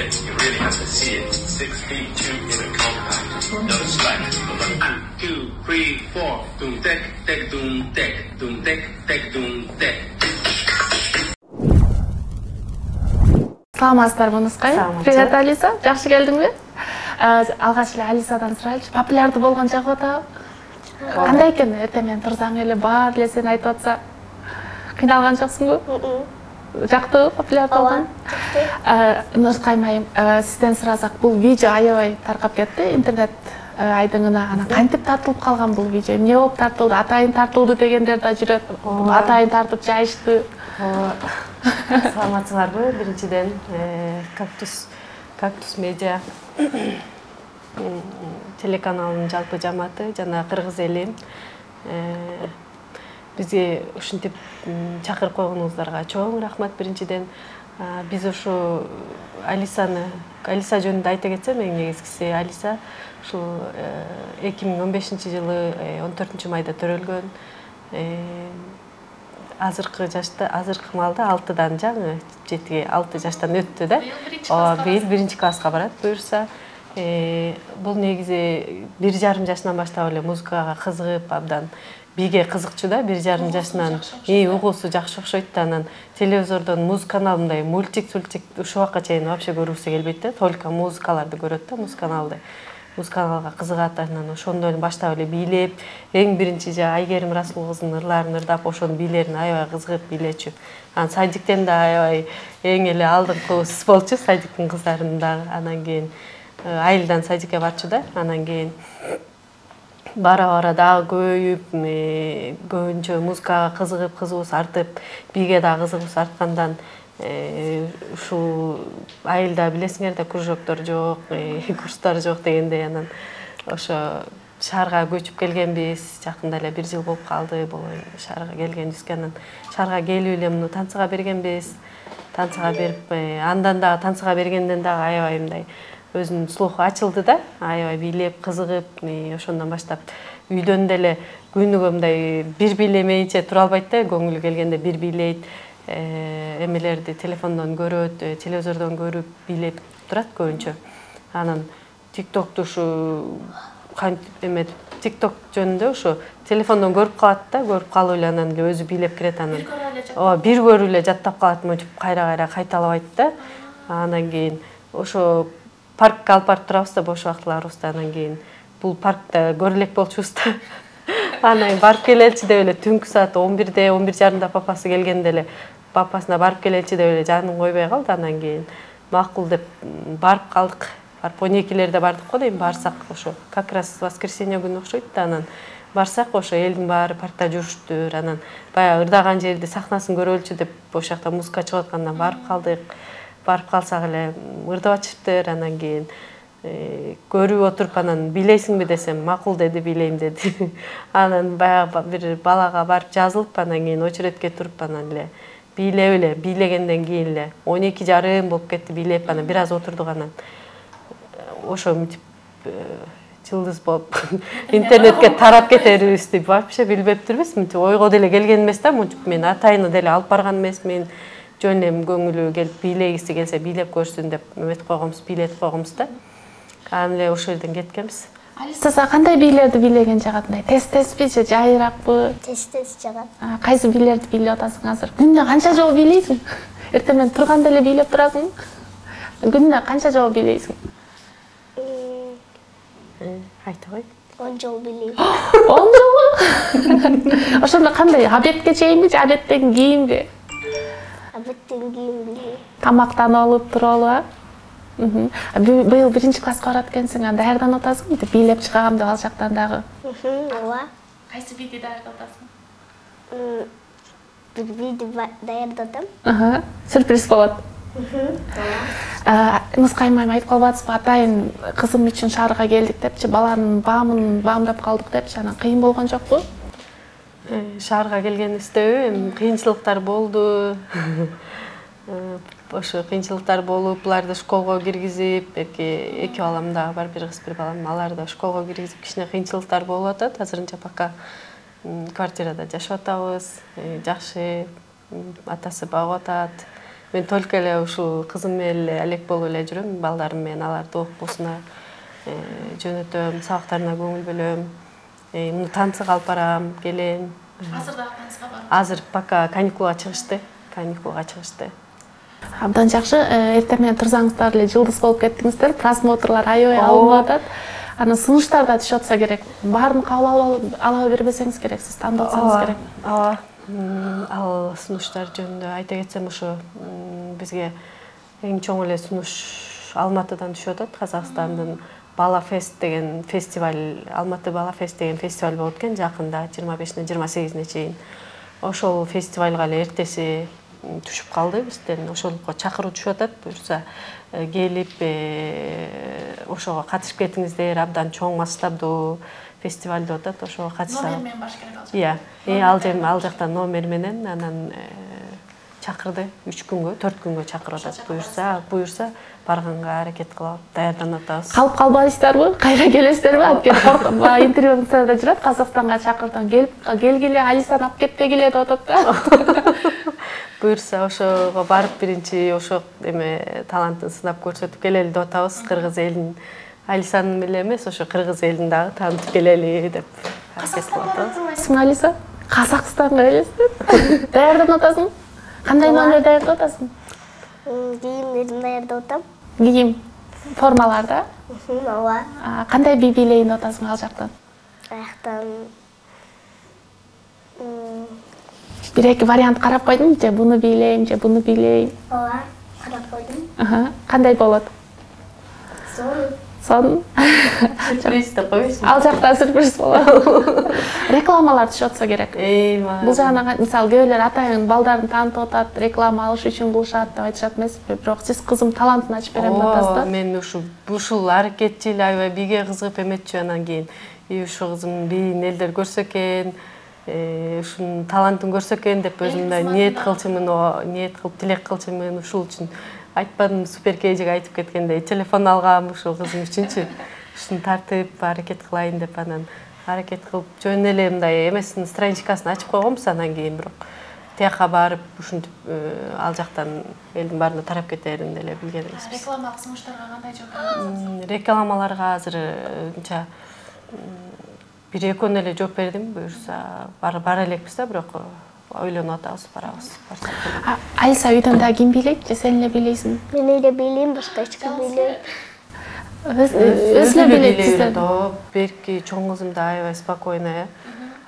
it. You really have to see it. 6 feet 2 in a compact. No slack. 1, 2, 3, 4. Doom deck, deck, doom deck, doom deck, deck, doom deck. Саламатсыздарбы Нускай? Привет, Алиса. Жакшы келдиңби? Алгач эле Алисадан сурайлычы. Популярдуу болгон жагып атабы? Кандай экен? Эртең менен турсаң эле баары эле сени айтып атса, кыйналган жоксуңбу? Жактыбы популярдуу болгон? Нускай майым, сизден сурасак, бул видео аябай таркап кетти интернет айдыңына. Анан кантип тартылып калган бул видео? Эмне болуп тартылды? Атайын тартылды дегендер да жүрөт. Атайын тартып жайышты. Саламатсыздарбы? Биринчиден Кактус медиа телеканалынын жалпы жамааты жана кыргыз эли бизге ушинтип чакырып койгонуңуздарга чоң рахмат. Биринчиден биз ушу Алиса жөнүндө айта кетсем, эң негизгиси Алиса ушул 2015-жылы 14-майда төрөлгөн. Азыркы жашта, азыркы маалда 6-дан жаңы 7-6 жаштан өттү да. Быйыл 1-класска барат буюрса. Бул негизи 1,5 жашынан баштап эле музыкага кызыгып, абдан биге кызыкчу да. 1,5 жашынан угуусу жакшы окшойт да. Анан телевизордон музыканал мындай мультик ушул убакка чейин вообще көргүсү келбейт да. Только музыкаларды көрөт да, музыканалга кызыгат. Анан ошондо эле баштап эле бийлеп, эң биринчи Айгерим Расул кызынын ырларын ырдап, ошонун бийлерин аябай кызыгып бийлечү. Анан садиктен да аябай эң эле алдыңкыбыз болчу, садиктин кыздарынын дагы. Анан кийин айылдан садикке барчу да. Анан кийин бара дагы көбөйүп, көбүнчө музыкага кызыгуубуз артып, биге дагы кызыгуубуз арткандан ушул айылда билесиңер да кружоктор жок, курстар жок дегендей. Анан ошо шаарга көчүп келгенбиз. Жакында эле 1 жыл болуп калды бул шаарга келгенибизге. Анан шаарга келип эле муну танцыга бергенбиз. Танцыга берип, андан дагы танцыга бергенден дагы аябай мындай өзүнүн слуху ачылды да. Аябай бийлеп, кызыгып, ошондон баштап үйдөн деле күнүгө мындай бир бийлемейинче тура албайт да. Көңүлү келгенде бир бийлейт. Эмелерди телефондон көрөт, телевизордон көрүп бийлеп турат көбүнчө. Анан TikTok'ту ушу TikTok жөнүндө ушу телефондон көрүп калат да, көрүп калып эле анан эле өзү бийлеп кирет. Анан бир көрүп эле жаттап калат, мынтип кайра кайталабайт да. Анан кийин ошо паркка алып барып турабыз да бош убактыларыбызда. Анан кийин бул паркта көрө элек болчубуз да. Анан барып келеличи деп эле түнкү саат 11-де, 11:30-да папасы келгенде эле папасына барып келеличи деп эле жанын койбой калды. Анан кийин макул деп барып калдык. Барып 12-лерде бардык го дейм. Барсак ошо как раз воскресенье күнү окшойт да. Анан барсак ошо элдин баары паркта жүрүштүр. Анан баягы ырдаган жерди сахнасын көрөлүчү деп ошол жакта музыка чыгып аткандан барып калдык. Барып калсак эле ырдап атышыптыр. Анан кийин көрүп отуруп, анан бийлейсиңби десем, макул деди, бийлейм деди. Анан баягы бир балага барып жазылып, анан кийин очередке туруп, анан эле бийлегенден кийин эле 12:30 болуп кетти бийлеп. Анан бир аз отурдук. Анан ошо мынтип жылдыз болуп интернетке тарап кетерибизди вообще билбептирбиз. Мынтип ойго деле келген эмес да. Мынтип мен атайыны деле алып барган эмесмин. Жөн эле көңүлү келип бийлегиси келсе бийлеп көрсүн деп эметип койгонбуз, бийлетип койгонбуз да. Анан эле ошол жерден кеткенбиз. Алиса, кандай бийлерди бийлеген жагат? Тез-тезби же жайыракпы? Тез жагат. Кайсы бийлерди бийлеп атасың азыр? Күндө канча жолу бийлейсиң? Эртең менен турганда эле бийлеп турасың? Күндө канча жолу бийлейсиң? Айта кой. 10 жолу бийлейм. 10 жолу? Ошондо кандай? Обедке чейинби же обедтен кийинби? Обедтен кийин бийлейм. Тамактанып алып туруп алып, быйыл 1-класска барат экенсиң, анда даярданып атасың, бийлеп чыгам деп ал жактан дагы. Ооба. Кайсы бийди даярдап атасың? Бир бийди даярдадым. Сюрприз болот. Нускай майым айтып калбатсызбы, атайын кызым үчүн шаарга келдик депчи, баланын баамдап калдык депчи, анан кыйын болгон жокпу? Шаарга келгенибизде эми кыйынчылыктар болду. Ошо кыйынчылыктар болуп, буларды школго киргизип, эки балам дагы бар, бир кыз, бир балам, аларды школго киргизип, кичине кыйынчылыктар болуп атат. Азырынча пока квартирада жашап атабыз. Жакшы, атасы багып атат. Мен только эле ушул кызым менен эле алек болуп эле жүрөм. Балдарым менен аларды окуусуна жөнөтөм, сабактарына көңүл бөлөм. Муну танцыга алып барам, келем. Азыр дагы танцыга барып. Азыр пока каникулга чыгышты. Абдан жакшы. Эртең менен турсаңыздар эле жылдыз болуп кеттиңиздер. Просмотрлар аябай алынып атат. Анан сунуштар да түшүп атса керек. Баарын кабыл ала бербесеңиз керек, сиз тандалсаңыз керек. Ооба. Ал сунуштар жөнүндө айта кетсем, ошо бизге эң чоң эле сунуш Алматыдан түшүп атат. Казакстандын Бала Фест деген фестиваль, Алматы Бала Фест деген фестиваль болуп өткен жакында 25-не 28-не чейин. Ошол фестивальга эле эртеси түшүп калды бизден. Ошолукка чакыруу түшүп атат. Буюрса келип ошого катышып кетиңиздер, абдан чоң масштабдуу фестиваль деп атат. Ошого катышса. Номер менен баш керек ал. Иә, ал жактан номер менен анан чакырды 3 күнгө, 4 күнгө чакырып атат. Буюрса барганга аракет кылып даярданып атабыз. Калып калбайсыздарбы? Кайра келесиздерби? Анткени интервьюңузда жүрөт, Казакстанга чакырдым, келгиле, Алисаны алып кетпегиле деп атат да. Буюрса ошого барып биринчи ошо талантын сынап көрсөтүп келели деп атабыз. Кыргыз элин Алисанын эле эмес, ошо кыргыз элин дагы таанытып келели деп аракет кылып атабыз. Алиса, Казакстанга келесиз? Даярданып атасың? Кандай номер даярдап атасың? Кийимдерди даярдап атам. Кийим формаларда? Ооба. Кандай би бийлейин деп атасың ал жактан? Аяктан Бир-эки вариант карап койдуң, же буну бийлейм, же буну бийлейм? ооба, карап койдум. Кандай болот? Сон. Сюрприз деп койбойсуңбу? Ал жакта сюрприз болот. Рекламалар түшүп атса керек. Бул жагына мисалы көп элер атайын балдарын таанытып атат, реклама алыш үчүн кылышат деп айтышат эмеспи? Бирок сиз кызым талантын ачып берем деп атасыз да. Мен ушул аракетчил аябай биге кызыгып эметчү, анан кийин ушу кызым бийин элдер көрсө экен, ушунун талантын көрсө экен деп өзүмдө ниет кылып тилек кылчумун. Ушул үчүн айтпадым, суперкейжиге айтып кеткенде телефон алгам ушул кызым үчүнчү. Ушуну тартып аракет кылайын деп, анан аракет кылып жөн эле мындай эмесин страничкасын ачып койгонбуз. Анан кийин бирок тияка барып ушинтип ал жактан элдин баарына тарап кетерин эле билген эмеспиз. Рекламалык сунуштарга кандай жооп бересиз? Рекламаларга азыр унча бир-экөөнө эле жооп бердим. Буюрса бара элекпиз да, бирок ойлонуп атабыз, барабыз. Алиса үйдөн да ким бийлейт, же сен эле бийлейсиң? Мен эле бийлейм, башка эч ким бийлейт. Өзү эле бийлейт. Берки чоң кызым да аябай спокойно,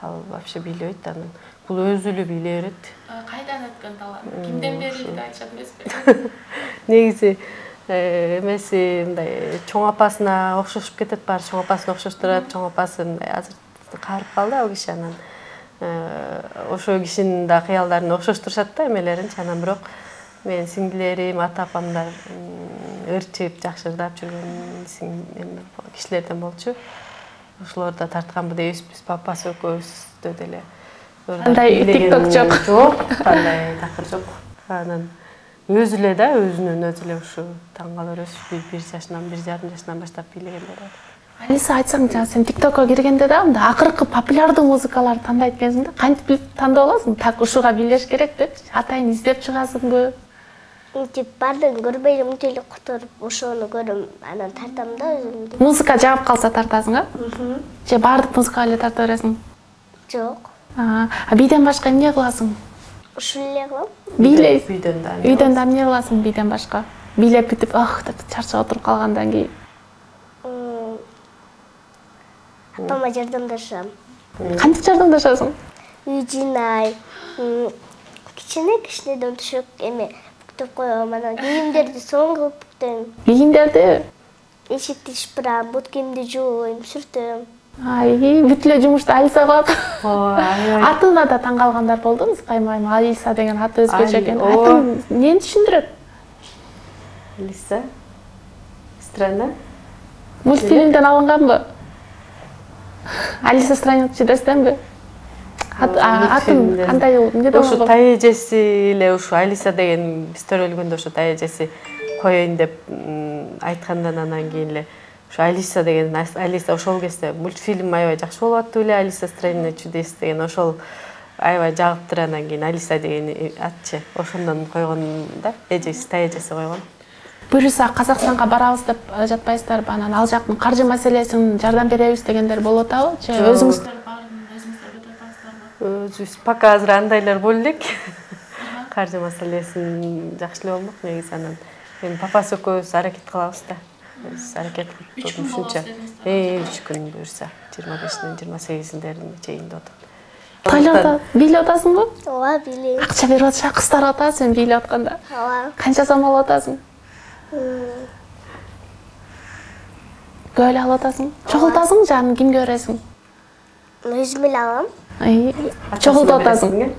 ал вообще бийлебейт, анан бул өзү эле бийлей берет. Кайдан өткөн талант? Кимден берилди айтышат эмеспи? Негизи эмеси мындай чоң апасына окшошуп кетет, баары чоң апасына окшоштурат. Чоң апасы мындай азыр каарып калды ал киши, анан ошол кишинин да кыялдарын окшоштурушат да эмелеринчи. Анан бирок менин сиңдилерим, ата-апамдар ырчып, жакшырдап жүргөн кишилерден болчу. Ошолор да тартканбы дейбизбиз, папасы экөөбүздө деле. Кандай тикток жок? Жок, кандай такыр жок. Анан өзү эле да, өзүнүн өзү эле ушу таң калар өсүп 1 жашынан, 1,5 жашынан баштап бийлегендер бар. Алиса, айтсаң, сен тиктокко киргенде да мында акыркы популярдуу музыкаларды тандайт экенсиң да, кантип билип тандап аласың? Так ушуга бийлеш керек деп, атайын издеп чыгасыңбы? Мынтип бардын көрбөй эле мынтип эле которуп, ошону көрөм, анан тартам да өзүмдү. Музыка жаап калса тартасың, же баардык музыкага эле тарта бересиң? Жок. Бийден башка эмне кыласың? Ушул эле кылам. Бийлейсиң? Үйдөн да эмне кыласың бийден башка? Бийлеп бүтүп, деп чарчап отуруп калгандан кийин. Апама жардамдашам. Кантип жардамдашасың? Үй жыйнай, кичинеден төшөк бүктөп коем, анан кийимдерди сонун кылып бүктөйм. Кийимдерди? Эшикти шыпырам, бут кийимди жууйм, сүртөм. Бүт эле жумушту Алиса кылат. Атына да таң калгандар болдуңуз, каймайм, Алиса деген аты өзгөчө экен. Атың эмнени түшүндүрөт? Алиса? Странно. Мультфильмден алынганбы? Алиса странник чыдаштанбы? Атын кандай эмнеден алынган? Ошо тай эжеси эле ушу Алиса деген биз төрөлгөндө ошо тай эжеси коеюн деп айткандан анан кийин эле ошо Алиса деген Алиса ошол кезде мультфильм аябай жакшы болуп атты эле, Алиса странный чудес деген ошол аябай жагыптыр. Анан кийин Алиса деген атчы ошондон койгон да, эжеси, тайэжеси койгон. Буюрса Казакстанга барабыз деп жатпайсыздарбы? Анан ал жактын каржы маселесин жардам беребиз дегендер болуп атабы? Же өзүңүздөр баарын өзүңүздөр өтөп атасыздарбы? Өзүбүз пока азыр андайлар боло элек. Каржы маселесин жакшы эле болмок негизи. Анан эми папасы экөөбүз аракет кылабыз да. Биз аракет кылып ушунча. 3 күн буюрса 25-нин 28-индерин чейин деп атат. Тайларда бийлеп атасыңбы? Ооба, билейм. Акча берип атышат, кыздар атат сен бийлеп атканда. Ооба. Канча сом алып атасың? Көп эле алып атасың? Чогултасың же аны кимге бересиң? Өзүм эле алам. Чогултуп атасың?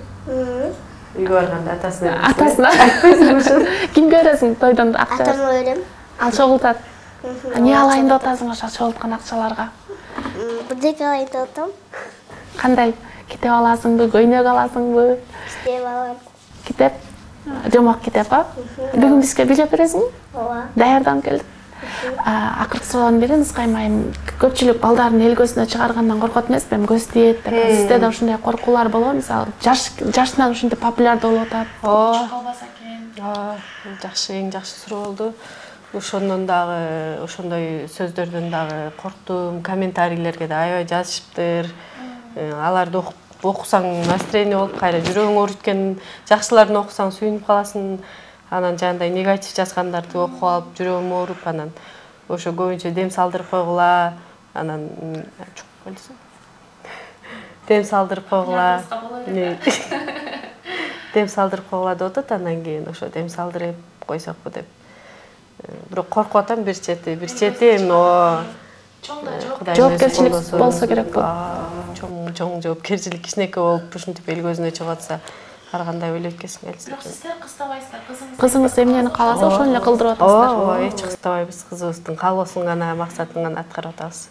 Үйгө барганда атасына. Атасына айтпайсың ошо. Кимге бересиң тойдон акча? Атама берем. Ал чогултат. Эмне алайын деп атасың ошо чогулткан акчаларга? Бирдеке алайын деп атам. Кандай? Китеп аласыңбы, көйнөк аласыңбы? Китеп алам. Китеп? Жомок китеп, а? Бүгүн бизге билеп бересиң? Ооба. Даярданып келдик. Акыркы суроолун бериңиз, каймайм. Көпчүлүк балдарын эл көзүнө чыгаргандан коркот эмеспи? Көз тиет деп. Сизде да ушундай коркуулар болобу? Мисалы, жашынан ушинтип популярдуу болуп атат. Калбаса экен. Жакшы, эң жакшы суроо болду. Ошондон дагы, ошондой сөздөрдөн дагы корктум. Комментарийлерге да аябай жазышыптыр. Аларды окусаң настроение болуп, кайра жүрөгүң ооруткан, жакшыларын окусаң сүйүнүп каласың. Анан жандай негатив жазгандарды окуп алып, жүрөгүм ооруп, анан ошо көбүнчө дем салдырып койгула. Анан дем салдырып койгула. Дем салдырып койгула деп атат. Анан кийин ошо дем салдырып койсокпу деп. Бирок коркуп атам бир чети эми жоопкерчилик болсо керек болот. Чоң жоопкерчилик кичинекей болуп ушинтип эл көзүнө чыгып атса ар кандай ойлойт экенсиң эле. Бирок сиздер кыстабайсыздар, кызыңыз эмнени кааласа ошону эле кылдырып атасыздар. Ооба, эч кыстабайбыз. Кызыбыздын каалоосун гана, максатын гана аткарып атабыз.